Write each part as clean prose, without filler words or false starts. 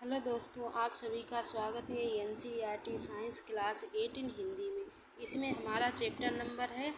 Hello दोस्तों, आप सभी का स्वागत है एनसीईआरटी साइंस क्लास 8 इन हिंदी में। इसमें हमारा चैप्टर नंबर है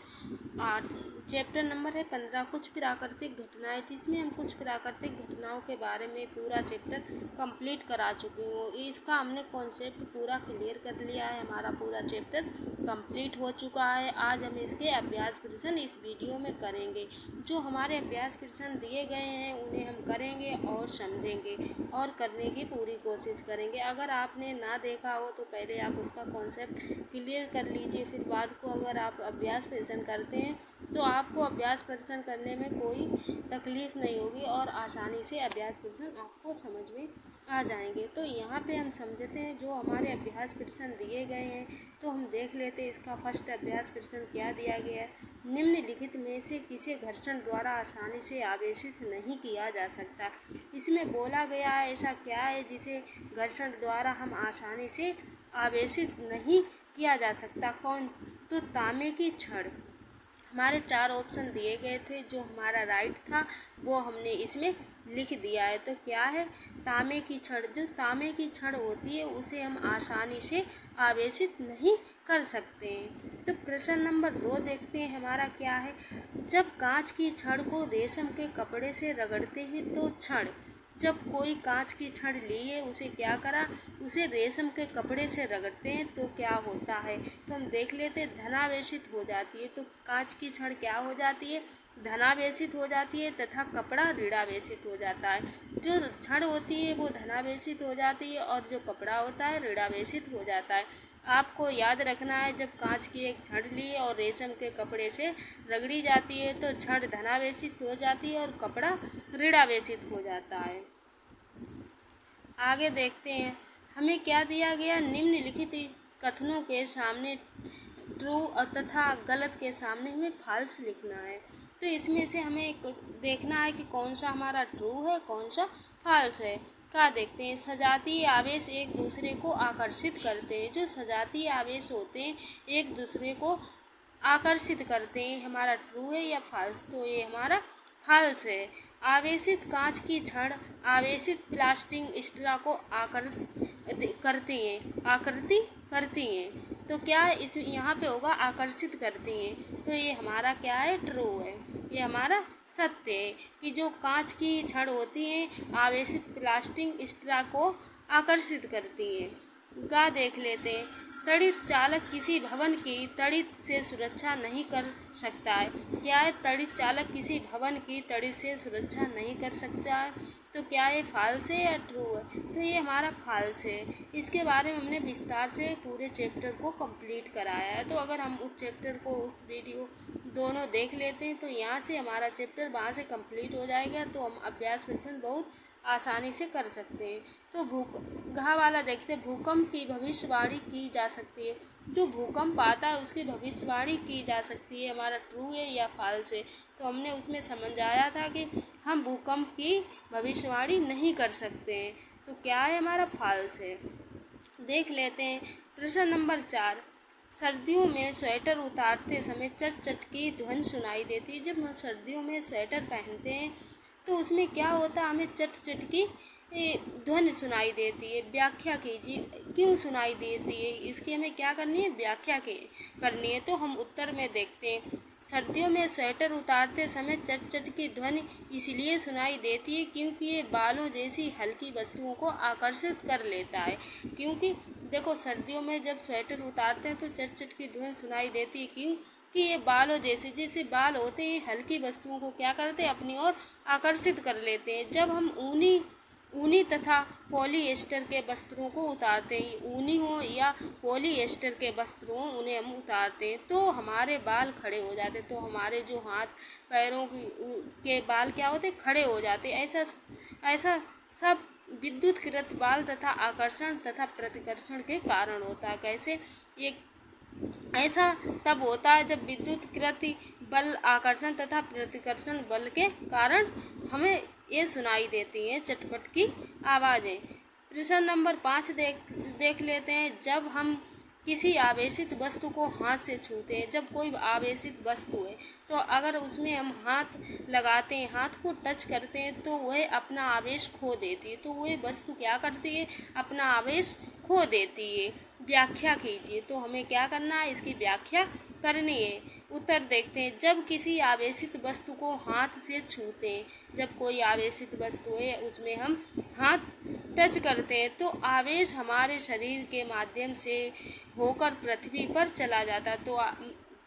8। चैप्टर नंबर है 15 कुछ प्राकृतिक घटनाएं, जिसमें हम कुछ प्राकृतिक घटनाओं के बारे में पूरा चैप्टर कंप्लीट करा चुकी हूँ। इसका हमने कॉन्सेप्ट पूरा क्लियर कर लिया है, हमारा पूरा चैप्टर कंप्लीट हो चुका है। आज हम इसके अभ्यास प्रश्न इस वीडियो में करेंगे। जो हमारे अभ्यास प्रश्न दिए गए हैं उन्हें हम करेंगे और समझेंगे और करने की पूरी कोशिश करेंगे। अगर आपने ना देखा हो तो पहले आप उसका कॉन्सेप्ट क्लियर कर लीजिए, फिर बाद को अगर आप अभ्यास प्रश्न करते हैं तो आपको अभ्यास प्रश्न करने में कोई तकलीफ़ नहीं होगी और आसानी से अभ्यास प्रश्न आपको समझ में आ जाएंगे। तो यहाँ पे हम समझते हैं जो हमारे अभ्यास प्रश्न दिए गए हैं, तो हम देख लेते हैं इसका फर्स्ट अभ्यास प्रश्न क्या दिया गया है। निम्नलिखित में से किसी घर्षण द्वारा आसानी से आवेशित नहीं किया जा सकता। इसमें बोला गया है ऐसा क्या है जिसे घर्षण द्वारा हम आसानी से आवेशित नहीं किया जा सकता। कौन? तो तांबे की छड़। हमारे 4 ऑप्शन दिए गए थे, जो हमारा राइट था वो हमने इसमें लिख दिया है। तो क्या है? तांबे की छड़। जो तांबे की छड़ होती है उसे हम आसानी से आवेशित नहीं कर सकते हैं। तो प्रश्न नंबर 2 देखते हैं हमारा क्या है। जब कांच की छड़ को रेशम के कपड़े से रगड़ते हैं तो छड़, जब कोई कांच की छड़ लिए उसे क्या करा, उसे रेशम के कपड़े से रगड़ते हैं तो क्या होता है। तो हम देख लेते हैं, धनावेशित हो जाती है। तो कांच की छड़ क्या हो जाती है? धनावेशित हो जाती है तथा कपड़ा ऋणावेशित हो जाता है। जो छड़ होती है वो धनावेशित हो जाती है और जो कपड़ा होता है ऋणावेशित हो जाता है। आपको याद रखना है, जब कांच की एक छड़ ली और रेशम के कपड़े से रगड़ी जाती है तो छड़ धनावेशित हो जाती है और कपड़ा ऋणावेशित हो जाता है। आगे देखते हैं, हमें क्या दिया गया। निम्नलिखित कथनों के सामने ट्रू तथा गलत के सामने हमें फॉल्स लिखना है। तो इसमें से हमें देखना है कि कौन सा हमारा ट्रू है, कौन सा फॉल्स है। क्या देखते हैं, सजातीय आवेश एक दूसरे को आकर्षित करते हैं। जो सजातीय आवेश होते हैं एक दूसरे को आकर्षित करते हैं, हमारा ट्रू है या फॉल्स? तो ये हमारा फॉल्स है। आवेशित कांच की छड़ आवेशित प्लास्टिक स्ट्रा को आकृति करती हैं। तो क्या है इस यहाँ पे होगा आकर्षित करती हैं। तो ये हमारा क्या है? ट्रू है। ये हमारा सत्य है कि जो कांच की छड़ होती हैं आवेशित प्लास्टिक स्ट्रा को आकर्षित करती हैं। गा देख लेते हैं, तड़ित चालक किसी भवन की तड़ित से सुरक्षा नहीं कर सकता है। क्या है? तड़ित चालक किसी भवन की तड़ित से सुरक्षा नहीं कर सकता है। तो क्या ये फॉल्स है या ट्रू है? तो ये हमारा फॉल्स है। इसके बारे में हमने विस्तार से पूरे चैप्टर को कंप्लीट कराया है। तो अगर हम उस चैप्टर को, उस वीडियो दोनों देख लेते हैं तो यहाँ से हमारा चैप्टर वहाँ से कंप्लीट हो जाएगा। तो हम अभ्यास प्रश्न बहुत आसानी से कर सकते हैं। तो घा वाला देखते, भूकंप की भविष्यवाणी की जा सकती है। जो भूकंप आता है उसकी भविष्यवाणी की जा सकती है, हमारा ट्रू है या फॉल्स है। तो हमने उसमें समझाया था कि हम भूकंप की भविष्यवाणी नहीं कर सकते हैं। तो क्या है? हमारा फॉल्स है। देख लेते हैं प्रश्न नंबर 4। सर्दियों में स्वेटर उतारते समय चट चट की ध्वनि सुनाई देती है। जब हम सर्दियों में स्वेटर पहनते हैं तो उसमें क्या होता है, हमें चट चट की ध्वनि सुनाई देती है। व्याख्या कीजिए, क्यों सुनाई देती है, इसकी हमें क्या करनी है? व्याख्या करनी है। तो हम उत्तर में देखते हैं, सर्दियों में स्वेटर उतारते समय चट चट की ध्वनि इसलिए सुनाई देती है क्योंकि ये बालों जैसी हल्की वस्तुओं को आकर्षित कर लेता है। क्योंकि देखो, सर्दियों में जब स्वेटर उतारते हैं तो चट चट की ध्वनि सुनाई देती है। क्यों? कि ये बालों जैसे बाल होते हैं हल्की वस्तुओं को क्या करते हैं? अपनी ओर आकर्षित कर लेते हैं। जब हम ऊनी तथा पॉलीएस्टर के वस्त्रों को उतारते हैं, ऊनी हो या पॉलीएस्टर के वस्त्र हो, उन्हें हम उतारते हैं तो हमारे बाल खड़े हो जाते हैं। तो हमारे जो हाथ पैरों के बाल क्या होते हैं? खड़े हो जाते हैं। ऐसा सब विद्युतकृत बाल तथा आकर्षण तथा प्रतिकर्षण के कारण होता है। कैसे? ये ऐसा तब होता है जब विद्युतकृत बल आकर्षण तथा प्रतिकर्षण बल के कारण हमें ये सुनाई देती हैं चटपट की आवाज़ें। प्रश्न नंबर 5 देख लेते हैं। जब हम किसी आवेशित वस्तु को हाथ से छूते हैं। जब कोई आवेशित वस्तु है तो अगर उसमें हम हाथ लगाते हैं, हाथ को टच करते हैं, तो वह अपना आवेश खो देती है। तो वह वस्तु क्या करती है? अपना आवेश खो देती है। व्याख्या कीजिए। तो हमें क्या करना है? इसकी व्याख्या करनी है। उत्तर देखते हैं। जब किसी आवेशित वस्तु को हाथ से छूते हैं, जब कोई आवेशित वस्तु है उसमें हम हाथ टच करते हैं तो आवेश हमारे शरीर के माध्यम से होकर पृथ्वी पर चला जाता है। तो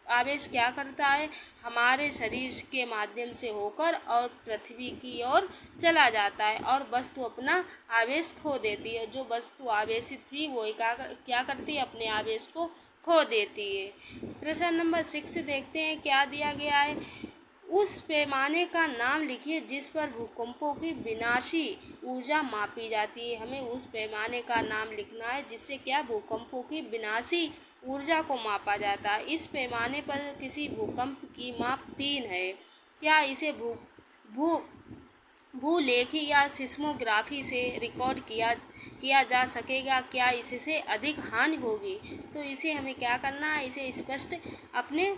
आवेश क्या करता है? हमारे शरीर के माध्यम से होकर और पृथ्वी की ओर चला जाता है और वस्तु अपना आवेश खो देती है। जो वस्तु आवेशित थी वो क्या करती है? अपने आवेश को खो देती है। प्रश्न नंबर 6 देखते हैं क्या दिया गया है। उस पैमाने का नाम लिखिए जिस पर भूकंपों की विनाशी ऊर्जा मापी जाती है। हमें उस पैमाने का नाम लिखना है जिससे क्या? भूकंपों की विनाशी ऊर्जा को मापा जाता है। इस पैमाने पर किसी भूकंप की माप 3 है। क्या इसे भू भूलेखी या सिस्मोग्राफी से रिकॉर्ड किया जा सकेगा? क्या इससे अधिक हानि होगी? तो इसे हमें क्या करना है? इसे स्पष्ट अपने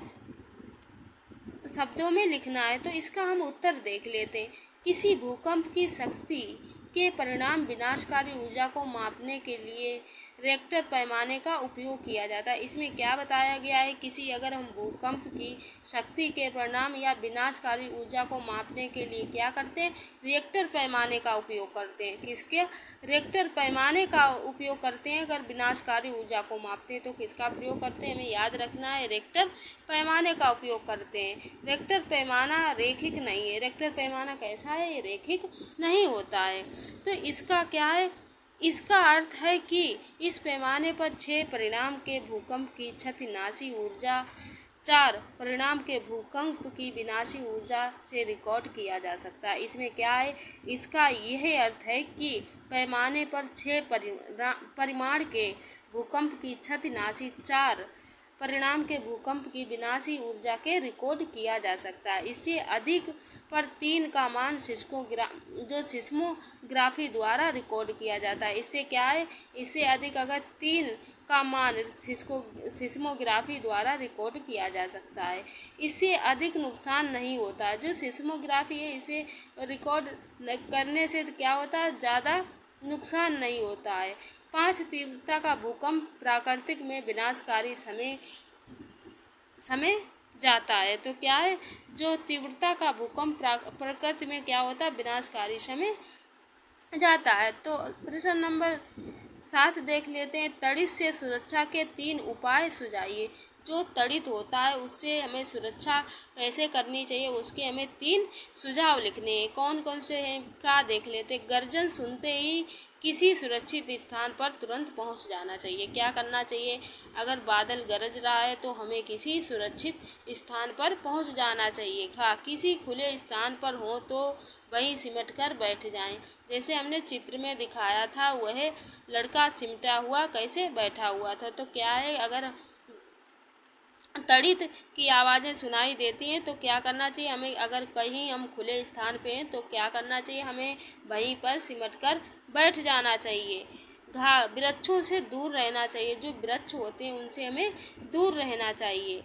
शब्दों में लिखना है। तो इसका हम उत्तर देख लेते हैं। किसी भूकंप की शक्ति के परिणाम विनाशकारी ऊर्जा को मापने के लिए रिक्टर पैमाने का उपयोग किया जाता है। इसमें क्या बताया गया है? अगर हम भूकंप की शक्ति के परिणाम या विनाशकारी ऊर्जा को मापने के लिए क्या करते हैं? रिक्टर पैमाने का उपयोग करते हैं। किसके? रिक्टर पैमाने का उपयोग करते हैं। अगर विनाशकारी ऊर्जा को मापते हैं तो किसका प्रयोग करते हैं? हमें याद रखना है, रिक्टर पैमाने का उपयोग करते हैं। रिक्टर पैमाना रेखिक नहीं है। रिक्टर पैमाना कैसा है? ये रेखिक नहीं होता है। तो इसका क्या है? इसका अर्थ है कि इस पैमाने पर 6 परिणाम के भूकंप की क्षतिनाशी ऊर्जा 4 परिणाम के भूकंप की विनाशी ऊर्जा से रिकॉर्ड किया जा सकता है। इसमें क्या है? इसका यह अर्थ है कि पैमाने पर 6 परिमाण के भूकंप की क्षतिनाशी 4 परिणाम के भूकंप की विनाशी ऊर्जा के रिकॉर्ड किया जा सकता है। इससे अधिक पर 3 का मान सिस्मोग्राफी द्वारा रिकॉर्ड किया जाता है। इससे क्या है? इससे अधिक अगर 3 का मान सिस्मोग्राफी द्वारा रिकॉर्ड किया जा सकता है। इससे अधिक नुकसान नहीं होता है। जो सिस्मोग्राफी है इसे रिकॉर्ड करने से क्या होता है? ज़्यादा नुकसान नहीं होता है। 5 तीव्रता का भूकंप प्राकृतिक में विनाशकारी समय जाता है। तो क्या है? जो तीव्रता का भूकंप प्रकृति में क्या होता है? विनाशकारी समय जाता है। तो प्रश्न नंबर 7 देख लेते हैं। तड़ित से सुरक्षा के 3 उपाय सुझाइए। जो तड़ित होता है उससे हमें सुरक्षा कैसे करनी चाहिए, उसके हमें 3 सुझाव लिखने हैं। कौन कौन से हैं? क्या देख लेते हैं। गर्जन सुनते ही किसी सुरक्षित स्थान पर तुरंत पहुंच जाना चाहिए। क्या करना चाहिए? अगर बादल गरज रहा है तो हमें किसी सुरक्षित स्थान पर पहुंच जाना चाहिए। हाँ, किसी खुले स्थान पर हो तो वहीं सिमट कर बैठ जाएं। जैसे हमने चित्र में दिखाया था, वह लड़का सिमटा हुआ कैसे बैठा हुआ था। तो क्या है? अगर तड़ित की आवाज़ें सुनाई देती हैं तो क्या करना चाहिए हमें? अगर कहीं हम खुले स्थान पे हैं तो क्या करना चाहिए? हमें वहीं पर सिमटकर बैठ जाना चाहिए। वृक्षों से दूर रहना चाहिए। जो वृक्ष होते हैं उनसे हमें दूर रहना चाहिए।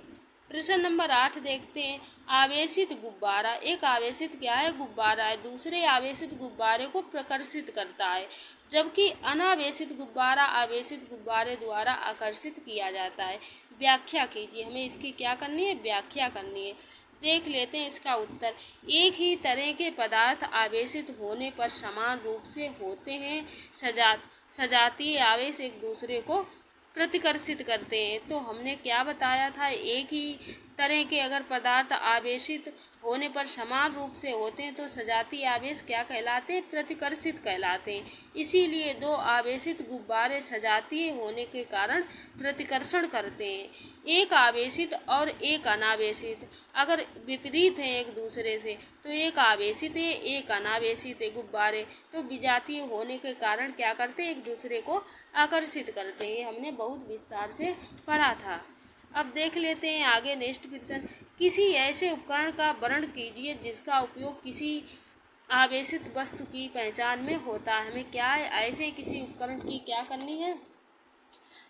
प्रश्न नंबर 8 देखते हैं। आवेशित गुब्बारा। एक आवेशित क्या है? गुब्बारा है। दूसरे आवेशित गुब्बारे को प्रकर्षित करता है, जबकि अनावेशित गुब्बारा आवेशित गुब्बारे द्वारा आकर्षित किया जाता है। व्याख्या कीजिए। हमें इसकी क्या करनी है? व्याख्या करनी है। देख लेते हैं इसका उत्तर। एक ही तरह के पदार्थ आवेशित होने पर समान रूप से होते हैं। सजातीय आवेश एक दूसरे को प्रतिकर्षित करते हैं। तो हमने क्या बताया था? एक ही तरह के अगर पदार्थ आवेशित होने पर समान रूप से होते हैं तो सजातीय आवेश क्या कहलाते हैं? प्रतिकर्षित कहलाते हैं। इसीलिए 2 आवेशित गुब्बारे सजातीय होने के कारण प्रतिकर्षण करते हैं। एक आवेशित और एक अनावेशित अगर विपरीत हैं एक दूसरे से, तो एक आवेशित है एक अनावेशित है गुब्बारे, तो विजातीय होने के कारण क्या करते हैं? एक दूसरे को आकर्षित करते हैं। हमने बहुत विस्तार से पढ़ा था। अब देख लेते हैं आगे नेक्स्ट प्रश्न। किसी ऐसे उपकरण का वर्णन कीजिए जिसका उपयोग किसी आवेशित वस्तु की पहचान में होता है। हमें क्या है? ऐसे किसी उपकरण की क्या करनी है?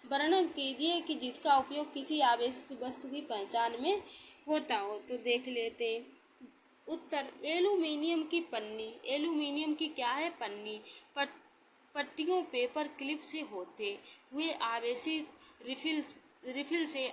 वर्णन कीजिए कि जिसका उपयोग किसी आवेशित वस्तु की पहचान में होता हो। तो देख लेते हैं उत्तर, एल्यूमीनियम की पन्नी। एल्यूमीनियम की क्या है? पन्नी। पट्टियों पेपर क्लिप से होते हुए आवेशित रिफिल से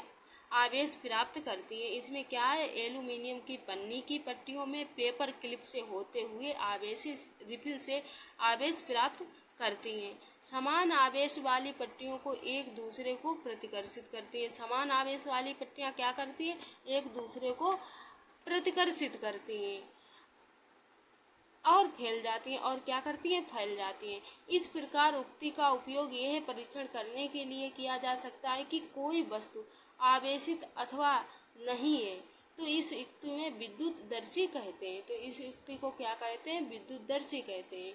आवेश प्राप्त करती है। इसमें क्या है? एल्यूमीनियम की पन्नी की पट्टियों में पेपर क्लिप से होते हुए आवेशित रिफिल से आवेश प्राप्त करती हैं। समान आवेश वाली पट्टियों को एक दूसरे को प्रतिकर्षित करती है। समान आवेश वाली पट्टियां क्या करती हैं? एक दूसरे को प्रतिकर्षित करती हैं और फैल जाती हैं। और क्या करती हैं? फैल जाती हैं। इस प्रकार उक्ति का उपयोग यह परीक्षण करने के लिए किया जा सकता है कि कोई वस्तु आवेशित अथवा नहीं है। तो इस युक्ति में विद्युतदर्शी कहते हैं। तो इस युक्ति को क्या कहते हैं? विद्युतदर्शी कहते हैं।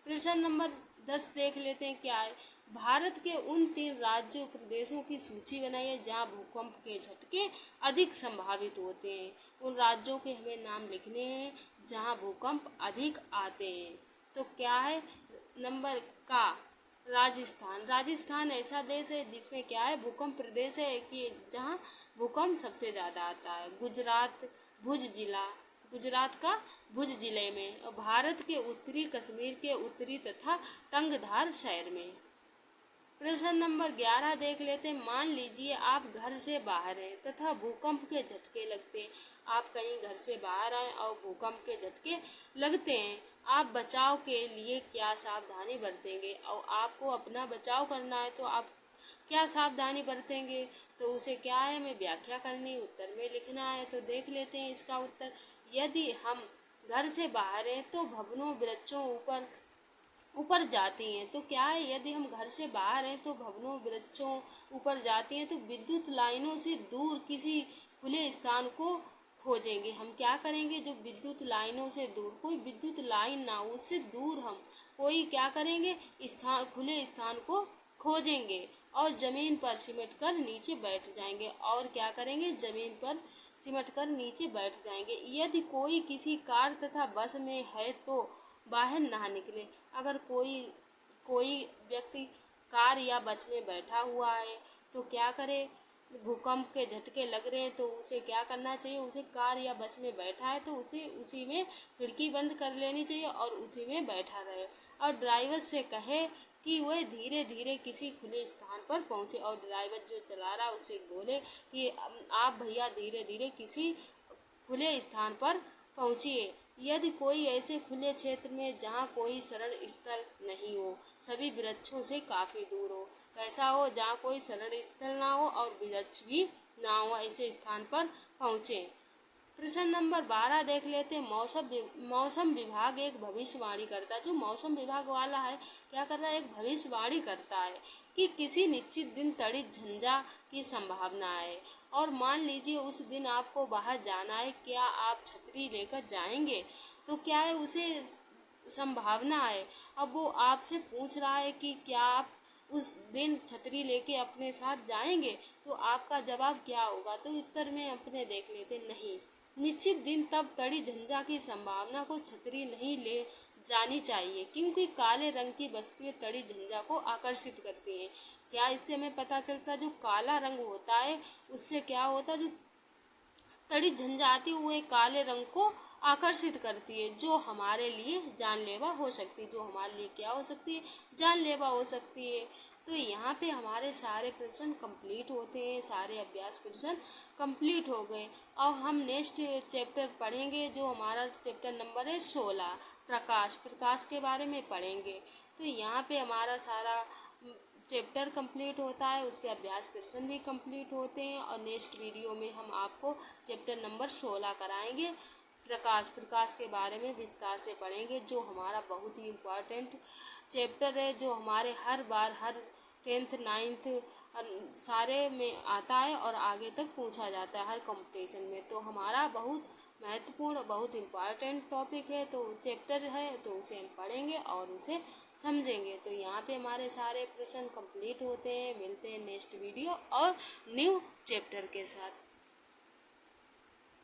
प्रश्न नंबर 10 देख लेते हैं क्या है। भारत के उन 3 राज्यों प्रदेशों की सूची बनाई है जहाँ भूकंप के झटके अधिक संभावित होते हैं। उन राज्यों के हमें नाम लिखने हैं जहाँ भूकंप अधिक आते हैं। तो क्या है? नंबर का राजस्थान। राजस्थान ऐसा देश है जिसमें क्या है? भूकंप प्रदेश है कि जहाँ भूकंप सबसे ज़्यादा आता है। गुजरात, भुज जिला, गुजरात का भुज जिले में। और भारत के उत्तरी कश्मीर के उत्तरी तथा तंगधार शहर में। प्रश्न नंबर 11 देख लेते हैं। मान लीजिए आप घर से बाहर हैं तथा भूकंप के झटके लगते हैं। आप कहीं घर से बाहर आए और भूकंप के झटके लगते हैं। आप बचाव के लिए क्या सावधानी बरतेंगे? और आपको अपना बचाव करना है तो आप क्या सावधानी बरतेंगे? तो उसे क्या है? हमें व्याख्या करनी, उत्तर में लिखना है। तो देख लेते हैं इसका उत्तर। यदि हम घर से बाहर हैं तो भवनों वृक्षों ऊपर जाती हैं। तो क्या है? यदि हम घर से बाहर हैं तो भवनों वृक्षों ऊपर जाती हैं तो विद्युत लाइनों से दूर किसी खुले स्थान को खोजेंगे। हम क्या करेंगे? जो विद्युत लाइनों से दूर, कोई विद्युत लाइन ना हो उससे दूर हम कोई क्या करेंगे? खुले स्थान को खोजेंगे और जमीन पर सिमट कर नीचे बैठ जाएंगे। और क्या करेंगे? जमीन पर सिमट कर नीचे बैठ जाएंगे। यदि कोई किसी कार तथा बस में है तो बाहर ना निकले। अगर कोई व्यक्ति कार या बस में बैठा हुआ है तो क्या करे? भूकंप के झटके लग रहे हैं तो उसे क्या करना चाहिए? उसे कार या बस में बैठा है तो उसे उसी में खिड़की बंद कर लेनी चाहिए और उसी में बैठा रहे। और ड्राइवर से कहे कि वह धीरे धीरे किसी खुले स्थान पर पहुंचे। और ड्राइवर जो चला रहा है उससे बोले कि आप भैया धीरे धीरे किसी खुले स्थान पर पहुंचिए। यदि कोई ऐसे खुले क्षेत्र में जहां कोई शरण स्थल नहीं हो, सभी वृक्षों से काफी दूर हो, तो ऐसा हो जहां कोई शरण स्थल ना हो और वृक्ष भी ना हो, ऐसे स्थान पर पहुंचे। प्रश्न नंबर 12 देख लेते हैं। मौसम विभाग एक भविष्यवाणी करता है। जो मौसम विभाग वाला है क्या कर रहा है? एक भविष्यवाणी करता है कि किसी निश्चित दिन तड़ी झंझा की संभावना है और मान लीजिए उस दिन आपको बाहर जाना है। क्या आप छतरी लेकर जाएंगे? तो क्या है? उसे संभावना है। अब वो आपसे पूछ रहा है कि क्या आप उस दिन छतरी लेके अपने साथ जाएंगे? तो आपका जवाब क्या होगा? तो उत्तर में अपने देख लेते नहीं। निश्चित दिन तब तड़ी झंझा की संभावना को छतरी नहीं ले जानी चाहिए क्योंकि काले रंग की वस्तुएं तड़ी झंझा को आकर्षित करती हैं। क्या इससे हमें पता चलता है? जो काला रंग होता है उससे क्या होता है? जो तड़ी झंझाती हुए काले रंग को आकर्षित करती है जो हमारे लिए जानलेवा हो सकती है। जो हमारे लिए क्या हो सकती है? जानलेवा हो सकती है। तो यहाँ पे हमारे सारे प्रश्न कंप्लीट होते हैं, सारे अभ्यास प्रश्न कंप्लीट हो गए। और हम नेक्स्ट चैप्टर पढ़ेंगे जो हमारा चैप्टर नंबर है 16, प्रकाश के बारे में पढ़ेंगे। तो यहाँ पे हमारा सारा चैप्टर कंप्लीट होता है, उसके अभ्यास प्रश्न भी कंप्लीट होते हैं। और नेक्स्ट वीडियो में हम आपको चैप्टर नंबर 16 कराएंगे। प्रकाश के बारे में विस्तार से पढ़ेंगे जो हमारा बहुत ही इम्पोर्टेंट चैप्टर है, जो हमारे हर बार हर 10th 9th सारे में आता है और आगे तक पूछा जाता है हर कंपटीशन में। तो हमारा बहुत महत्वपूर्ण, बहुत इम्पॉर्टेंट टॉपिक है, तो चैप्टर है, तो उसे हम पढ़ेंगे और उसे समझेंगे। तो यहाँ पे हमारे सारे प्रश्न कंप्लीट होते हैं। मिलते हैं नेक्स्ट वीडियो और न्यू चैप्टर के साथ।